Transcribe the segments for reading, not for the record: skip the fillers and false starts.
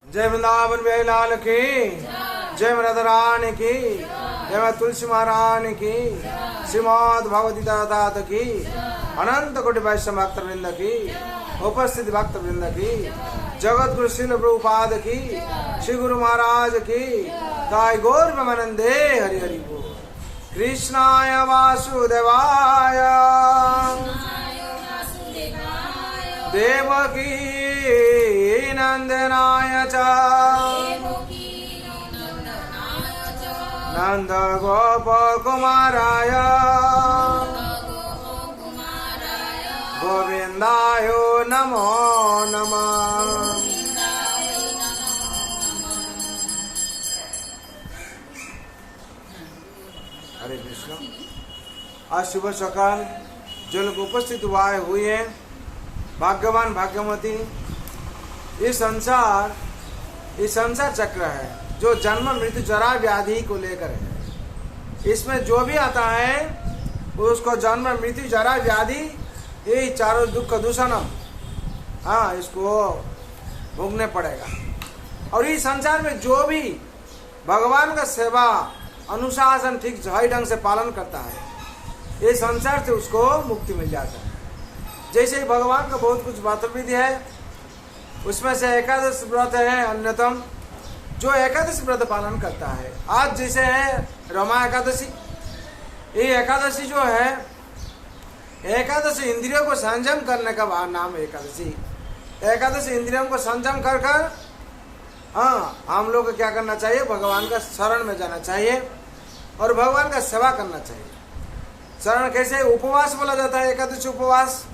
जय वृंदावन बिहारी लाल की, जय राधा रानी की, जय तुलसी महारानी की, श्रीमद भगवती दात की, अनंत कोटि वैष्णव भक्त वृंद की, उपस्थित भक्त वृंद की, जगत गुरु श्रील प्रभुपाद की, श्री गुरु महाराज की, ताई गौर प्रेमानंदे हरि हरि बोल। कृष्णाय वासुदेवाय देवकी नंदनाय च नंद गोप कुमाराय गोविंदाय नमो नमः। हरे कृष्ण। आज सुबह सकाल जो लोग उपस्थित हुए हैं, भाग्यवान भाग्यवती, ये संसार चक्र है जो जन्म मृत्यु जरा व्याधि को लेकर है। इसमें जो भी आता है उसको जन्म मृत्यु जरा व्याधि, यही चारों दुख दूषणम, हाँ, इसको भोगने पड़ेगा। और इस संसार में जो भी भगवान का सेवा अनुशासन ठीक सही ढंग से पालन करता है, ये संसार से उसको मुक्ति मिल जाता है। जैसे भगवान का बहुत कुछ व्रत विधि है, उसमें से एकादश व्रत है अन्यतम, जो एकादशी व्रत पालन करता है। आज जैसे है रमा एकादशी, ये एकादशी जो है, एकादशी इंद्रियों को संयम करने का नाम है एकादशी। एकादशी इंद्रियों को संयम कर कर, हाँ, हम लोग को क्या करना चाहिए, भगवान का शरण में जाना चाहिए और भगवान का सेवा करना चाहिए। शरण कैसे, उपवास बोला जाता है, एकादशी उपवास।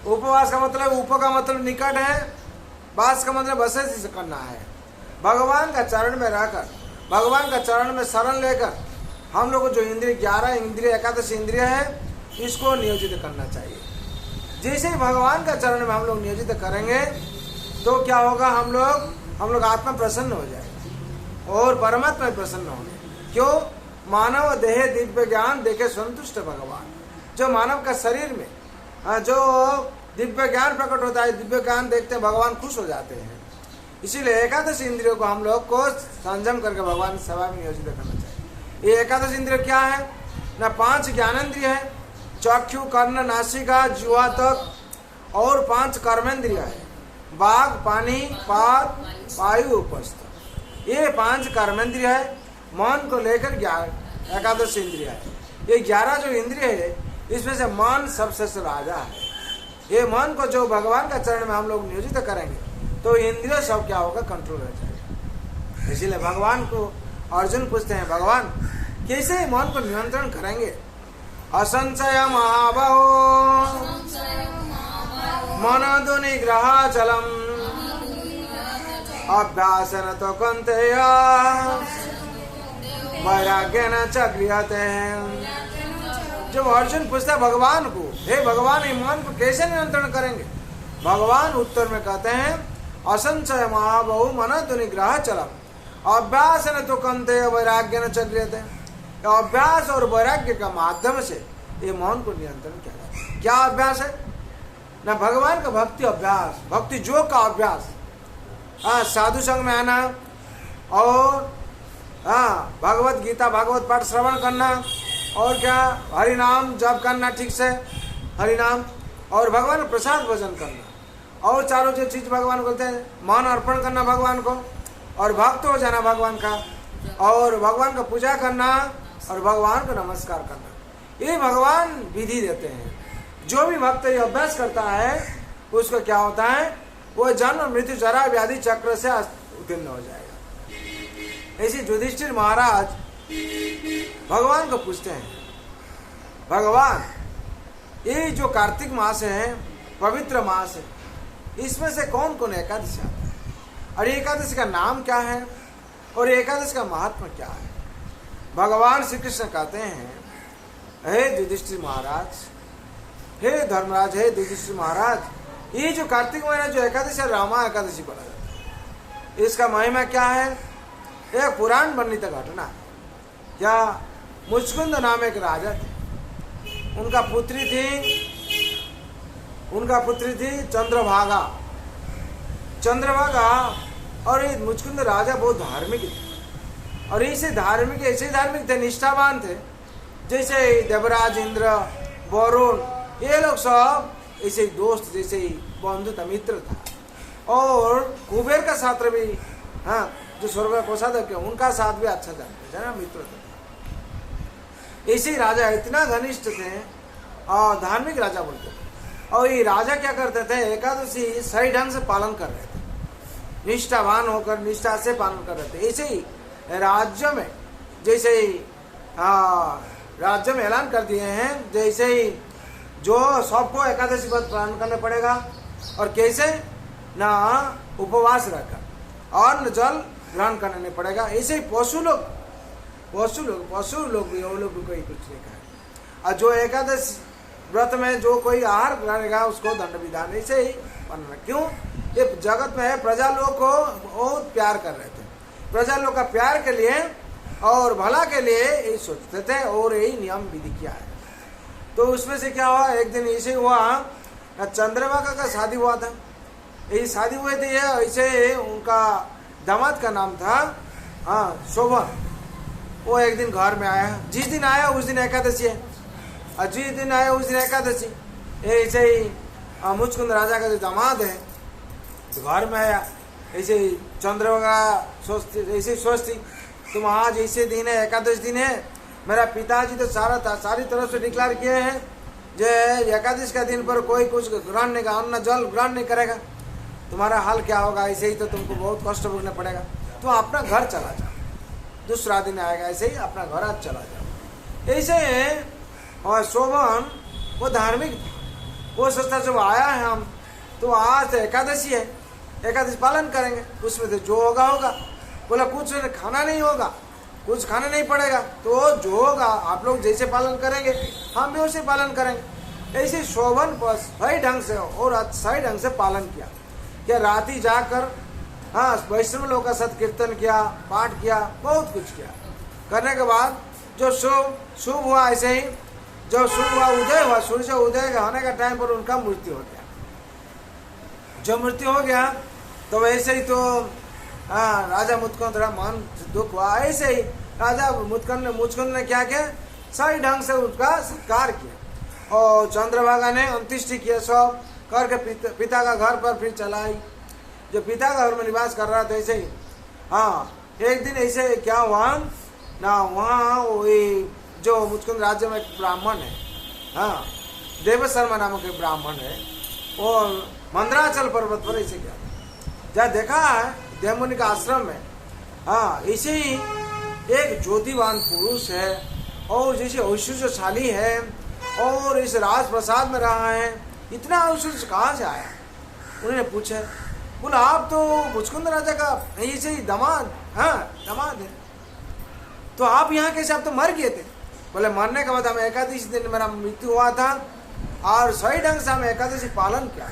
उपवास का मतलब, उप का मतलब निकट है, वास का मतलब बसे से करना है। भगवान का चरण में रहकर, भगवान का चरण में शरण लेकर हम लोग को जो इंद्रिय 11 इंद्रिय एकादशी इंद्रिय है, इसको नियोजित करना चाहिए। जैसे ही भगवान का चरण में हम लोग नियोजित करेंगे तो क्या होगा, हम लोग आत्मा प्रसन्न हो जाएगा और परमात्मा प्रसन्न होंगे। क्यों? मानव देह दिव्य ज्ञान देखे संतुष्ट भगवान। जो मानव का शरीर में जो दिव्य ज्ञान प्रकट होता है, दिव्य ज्ञान देखते हैं भगवान खुश हो जाते हैं। इसीलिए एकादशी इंद्रियों को हम लोग को संयम करके भगवान सेवा में नियोजित करना चाहिए। ये एकादशी इंद्रिय क्या है ना, 5 ज्ञानेन्द्रिय है, चक्षु कर्ण नासिका जिह्वा तक, और 5 कर्मेंद्रिय है, बाघ पानी पाद वायु उपस्थ। ये 5 कर्मेंद्रिय है। मन को लेकर 11 एकादशी इंद्रिय है। ये 11 जो इंद्रिय है, इसमें से मन सबसे राजा है। ये मन को जो भगवान का चरण में हम लोग नियोजित करेंगे तो इंद्रिय सब क्या होगा, कंट्रोल हो जाएगा। इसीलिए भगवान को अर्जुन पूछते हैं, भगवान कैसे मन को नियंत्रण करेंगे? असंशय महाबाहो मनोदु निग्रह चलम अभ्यासन तो कंतेय वैराग्य न च गृहते। जब अर्जुन पूछता भगवान को, हे भगवान, ये मन को कैसे नियंत्रण करेंगे? भगवान उत्तर में कहते हैं, असंशय महाबहु मनोदु निग्रह चलम अभ्यास न तो कंते वैराग्य न चक्रियते। अभ्यास और वैराग्य का माध्यम से ये मन को नियंत्रण किया जाता है। क्या अभ्यास है ना, भगवान का भक्ति अभ्यास, भक्ति योग का अभ्यास। हाँ, साधु संग में आना और हाँ, भगवत गीता भागवत पाठ श्रवण करना, और क्या, हरि नाम जप करना ठीक से, हरि नाम, और भगवान प्रसाद भोजन करना, और चारों जो चीज भगवान को बोलते हैं, मन अर्पण करना भगवान को, और भक्त हो जाना भगवान का, और भगवान का पूजा करना, और भगवान को नमस्कार करना। ये भगवान विधि देते हैं। जो भी भक्त ये अभ्यास करता है उसको क्या होता है, वो जन्म मृत्यु जरा व्याधि चक्र से उत्तीर्ण हो जाएगा। ऐसे युधिष्ठिर महाराज भगवान को पूछते हैं, भगवान, ये जो कार्तिक मास है, पवित्र मास है, इसमें से कौन कौन एकादशी आता है, और एकादशी का नाम क्या है, और एकादशी का महात्मा क्या है? भगवान श्री कृष्ण कहते हैं, हे युधिष्ठिर महाराज, हे धर्मराज, हे युधिष्ठिर महाराज, ये जो कार्तिक महीना जो एकादशी है, रामा एकादशी बोला जाता है। इसका महिमा क्या है? एक पुराण वर्णित घटना। क्या, मुचकुंद नाम एक राजा थे, उनका पुत्री थी चंद्रभागा। चंद्रभागा और ये मुचकुंद राजा बहुत धार्मिक थे, और ऐसे धार्मिक थे, निष्ठावान थे। जैसे देवराज, इंद्र, वरुण, ये लोग सब ऐसे दोस्त, जैसे बंधु था, मित्र था। और कुबेर का छात्र भी, हाँ, जो स्वर्ग का कोषाध्यक्ष, उनका साथ भी अच्छा जानते थे ना, मित्र थे। ऐसे राजा इतना घनिष्ठ थे और धार्मिक राजा बोलते थे। और ये राजा क्या करते थे, एकादशी सही ढंग से पालन कर रहे थे, निष्ठावान होकर निष्ठा से पालन कर रहे थे। ऐसे ही राज्य में, जैसे ही राज्य में ऐलान कर दिए हैं, जैसे ही जो सबको एकादशी व्रत पालन करना पड़ेगा, और कैसे ना उपवास रखकर और न जल ग्रहण करना नहीं पड़ेगा। ऐसे ही पशु लोग भी, वो लोग भी कोई कुछ नहीं खाए। और जो एकादश व्रत में जो कोई आहार करेगा उसको दंड विधान ऐसे ही बनना। क्यों? ये जगत में प्रजा लोग को बहुत प्यार कर रहे थे, प्रजा लोग का प्यार के लिए और भला के लिए यही सोचते थे, और यही नियम विधि किया है। तो उसमें से क्या हुआ, एक दिन ऐसे हुआ, चंद्रभागा का शादी हुआ था। यही शादी हुए थे, ऐसे उनका दामाद का नाम था शोभन। वो एक दिन घर में आया, जिस दिन आया उस दिन एकादशी है, और जिस दिन आया उस दिन एकादशी। ऐसे ही मुचकुंद राजा का जो दामाद है तो घर में आया, ऐसे ही चंद्रभागा सोचती तुम आज ऐसे दिन है, एकादश दिन है, मेरा पिताजी तो सारी तरफ से डिक्लेयर किए हैं जो एकादश का दिन पर कोई कुछ ग्रहण नहीं, अन्न जल ग्रहण नहीं करेगा, तुम्हारा हाल क्या होगा, ऐसे ही तो तुमको बहुत कष्ट भोगना पड़ेगा, तुम अपना घर चला जाओ, दूसरा दिन आएगा, ऐसे ही अपना घर आज चला जाओ। ऐसे और शोभन वो धार्मिक था, वो सोचता जब आया है हम तो आज तो एकादशी है, एकादशी पालन करेंगे, उसमें तो जो होगा होगा। बोला कुछ खाना नहीं होगा, कुछ खाना नहीं पड़ेगा, तो जो होगा आप लोग जैसे पालन करेंगे हम भी वैसे पालन करेंगे। ऐसे शोभन पर सही ढंग से और सही ढंग से पालन किया। क्या राती जाकर वैष्णव लोगों का सत कीर्तन किया, पाठ किया, बहुत कुछ किया। करने के बाद जो शुभ हुआ, ऐसे ही जब शुभ हुआ, उदय हुआ, सूर्य उदय होने का टाइम पर उनका मृत्यु हो गया। जब मृत्यु हो गया तो वैसे ही तो राजा मुचकुंद थोड़ा मन दुख हुआ। ऐसे ही राजा मुचकुंद ने क्या किया, सही ढंग से उसका सत्कार किया, और चंद्रभागा ने अंत्येष्टि किया, सब करके पिता का घर पर फिर चलाई। जो पिता का घर में निवास कर रहा था, ऐसे ही एक दिन ऐसे क्या हुआ ना, वहाँ जो मुचकुंद राज्य में एक ब्राह्मण है, देव शर्मा नामक एक ब्राह्मण है, वो मंदराचल पर्वत पर ऐसे गया, जहाँ देखा है देवमुनि का आश्रम में ऐसे ही एक ज्योतिवान पुरुष है, और जैसे ऐश्वर्यशाली है, और इस राज प्रसाद में रहा है, इतना ऐश्वर्य कहाँ से आया? उन्होंने पूछा, बोला आप तो मुचकुंद राजा का ऐसे ही दामाद है, तो आप यहाँ कैसे? आप तो मर गए थे। बोले मरने के बाद हम एकादशी दिन मेरा मृत्यु हुआ था, और सही ढंग से हम एकादशी पालन किया,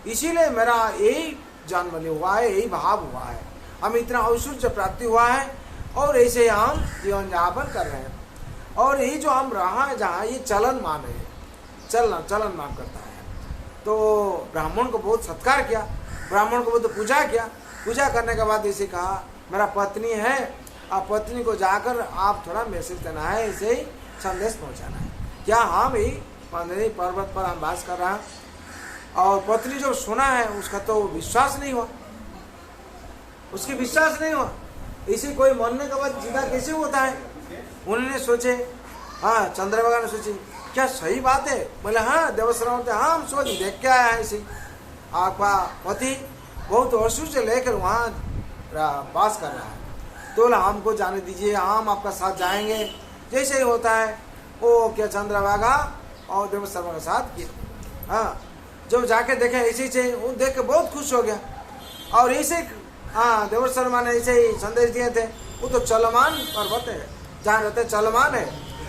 इसीलिए मेरा यही जन्म हुआ है, यही भाव हुआ है, हम इतना ऐश्वर्य प्राप्ति हुआ है, और ऐसे हम जीवन यापन कर रहे हैं। और यही जो हम रहा है जहाँ, ये चलन मान है, चलन मान करता है। तो ब्राह्मण को बहुत सत्कार किया, ब्राह्मण को बहुत पूजा किया। पूजा करने के बाद ऐसे कहा, मेरा पत्नी है, आप पत्नी को जाकर आप थोड़ा मैसेज देना है, ऐसे ही संदेश पहुँचाना है, क्या हम ही मंदरी पर्वत पर हम वास कर रहे हैं। और पत्नी जो सुना है उसका तो विश्वास नहीं हुआ, उसकी विश्वास नहीं हुआ। इसी कोई मरने के बाद जीता कैसे होता है? उन्होंने सोचे, चंद्रभागा ने सोची, क्या सही बात है? बोले देवश्रम, हम सोच देख के आया है, इसी आपका पति बहुत वर्षों से लेकर वहाँ वास कर रहा है, तो हमको जाने दीजिए, हम आपका साथ जाएंगे, जैसे ही होता है। वो क्या चंद्रभागा और देवशर्मा के साथ किया। जब जाके देखे ऐसे से, वो देख के बहुत खुश हो गया, और ऐसे देवशर्मा ने ऐसे ही संदेश दिए थे। वो तो चलमान पर्वत है, जहाँ रहते चलमान है।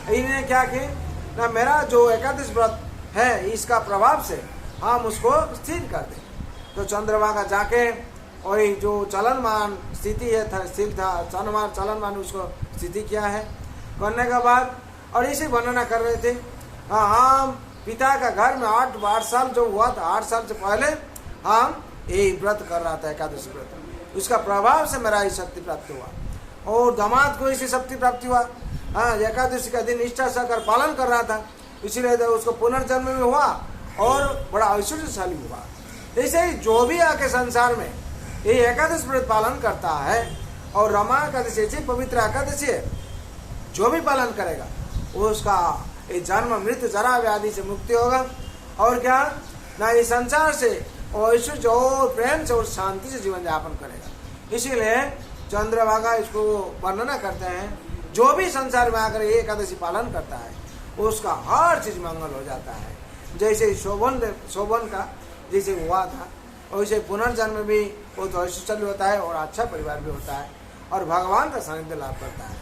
इन्होंने क्या किया ना, मेरा जो एकादश व्रत है इसका प्रभाव से हम उसको स्थिर कर दें। तो चंद्रभागा जाके वही जो चलनमान स्थिति है, स्थिर था, चलनमान उसको स्थिति किया है। करने के बाद और इसी वर्णना कर रहे थे, हम पिता का घर में 8 साल जो हुआ था, 8 साल से पहले हम यही व्रत कर रहा था, एकादशी व्रत। उसका प्रभाव से मेरा ये शक्ति प्राप्त हुआ। और दामाद को इसी शक्ति प्राप्ति हुआ। हाँ, एकादशी का दिन निष्ठा सहकर पालन कर रहा था, इसीलिए तो उसको पुनर्जन्म में हुआ और बड़ा ऐश्वर्यशाली हुआ। ऐसे ही जो भी आके संसार में ये एकादशी व्रत पालन करता है, और रमा एकादशी ऐसी पवित्र एकादशी है, जो भी पालन करेगा वो उसका ये जन्म मृत्यु जरा व्याधि से मुक्ति होगा। और क्या ना, ये संसार से और ऐश्वर्य और प्रेम से और शांति से जीवन यापन करेगा। इसीलिए चंद्रभागा इसको वर्णना करते हैं, जो भी संसार में आकर ये एकादशी पालन करता है उसका हर चीज मंगल हो जाता है। जैसे शोभन का जैसे हुआ था, वैसे पुनर्जन्म भी वो तो ऐश्वर्यशाली होता है और अच्छा परिवार भी होता है और भगवान का सानिध्य लाभ करता है।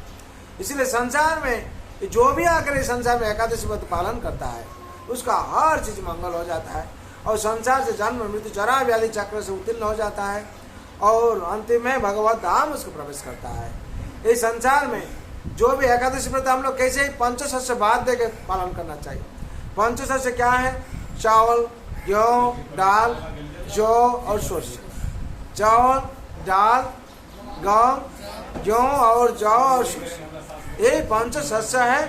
इसलिए संसार में जो भी आकर इस संसार में एकादशी व्रत पालन करता है उसका हर चीज मंगल हो जाता है और संसार से जन्म मृत्यु जरा व्याधि चक्र से उत्तीर्ण हो जाता है और अंतिम में भगवत धाम उसको प्रवेश करता है। इस संसार में जो भी एकादशी व्रत हम लोग कैसे पंचशस्य बाद दे के पालन करना चाहिए। पंचशस्य क्या है? चावल, गेहूं, दाल, जौ और सरसों। चावल, दाल, गेहूं और जौ और सरसों, ये पंचशस्य है।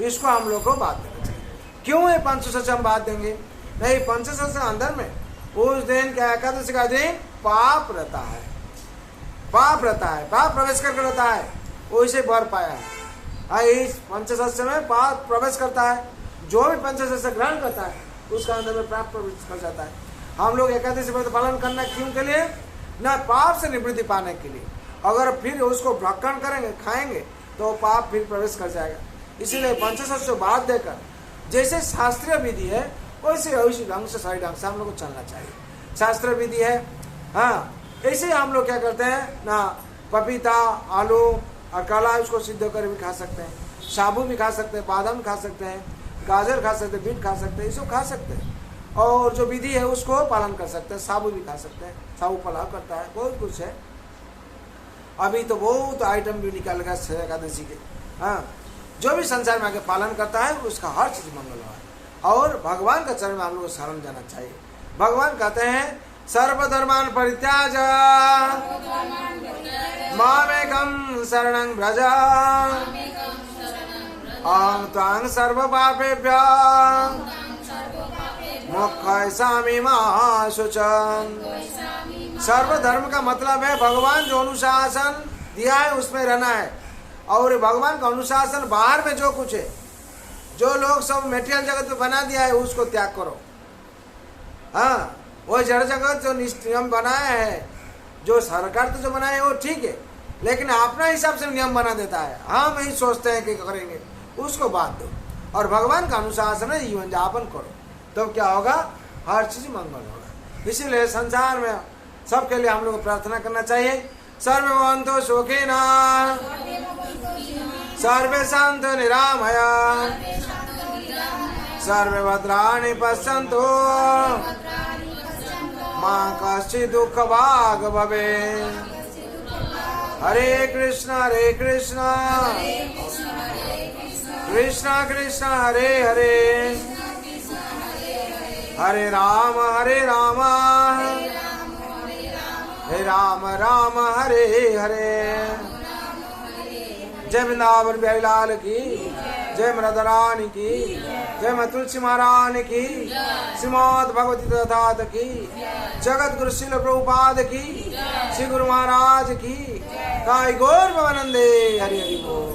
इसको हम लोग को बात देना चाहिए। क्यों ये पंचशस्य हम बात देंगे? नहीं, पंचशस्य अंदर में उस दिन क्या एकादशी का दिन पाप रहता है, पाप रहता है, पाप प्रवेश करके रहता है, वैसे वर पाया है। इस पंचशस्य में पाप प्रवेश करता है। जो भी पंचशस्य ग्रहण करता है उसका अंदर में पाप प्रवेश कर जाता है। हम लोग एकादशी व्रत पालन करना क्यों के लिए? ना पाप से निवृत्ति पाने के लिए। अगर फिर उसको भक्षण करेंगे, खाएंगे, तो पाप फिर प्रवेश कर जाएगा। इसीलिए पंचशस्य बात देकर जैसे शास्त्रीय विधि है वैसे ढंग से सही ढंग से हम लोग को चलना चाहिए। शास्त्र विधि है। हाँ, ऐसे हम लोग क्या करते हैं ना, पपीता, आलू और कला उसको सिद्ध कर भी खा सकते हैं, साबू भी खा सकते हैं, बादाम खा सकते हैं, गाजर खा सकते हैं, बीट खा सकते हैं, इसको खा सकते हैं। और जो विधि है उसको पालन कर सकते हैं। साबू भी खा सकते हैं, साबू फलाव करता है, बहुत कुछ है। अभी तो बहुत आइटम भी निकाल गया एकादशी के। हाँ, जो भी संसार में आके पालन करता है उसका हर चीज मंगल है। और भगवान का चरण में हम लोग को शरण जाना चाहिए। भगवान कहते हैं सर्वधर्मान परित्याज मामेकं शरणं व्रज अहं त्वां सर्वपापेभ्यो मोक्षयिष्यामि मा शुचम्। सर्वधर्म का मतलब है भगवान जो अनुशासन दिया है उसमें रहना है। और भगवान का अनुशासन बाहर में जो कुछ है, जो लोग सब मेटेरियल जगत में बना दिया है उसको त्याग करो। हाँ, वो जड़ जगत जो नियम बनाया है, जो सरकार तो जो बनाया है वो ठीक है, लेकिन अपना हिसाब से नियम बना देता है। हम यही सोचते हैं कि करेंगे, उसको बात दो और भगवान का अनुशासन है जीवन यापन करो, तो क्या होगा? हर चीज मंगल होगा। इसीलिए संसार में सबके लिए हम लोग को प्रार्थना करना चाहिए। सर्वभवन्तु सुखिनः सर्वे सन्तु निरामया सर्वे भद्राणि पश्यन्तु मा कश्चित् दुःखभाग् भवेत्। हरे कृष्ण कृष्ण कृष्ण हरे हरे, हरे राम हरे राम राम हरे हरे। जय वृंदावन बिहारी लाल की, जय रानी की, जय मां तुलसी महारानी की, श्रीमद् भगवती दत्त की, जगत गुरु श्रील प्रभुपाद की, श्री गुरु महाराज की। काय गौर भवानंदे। हरि हरि बोल।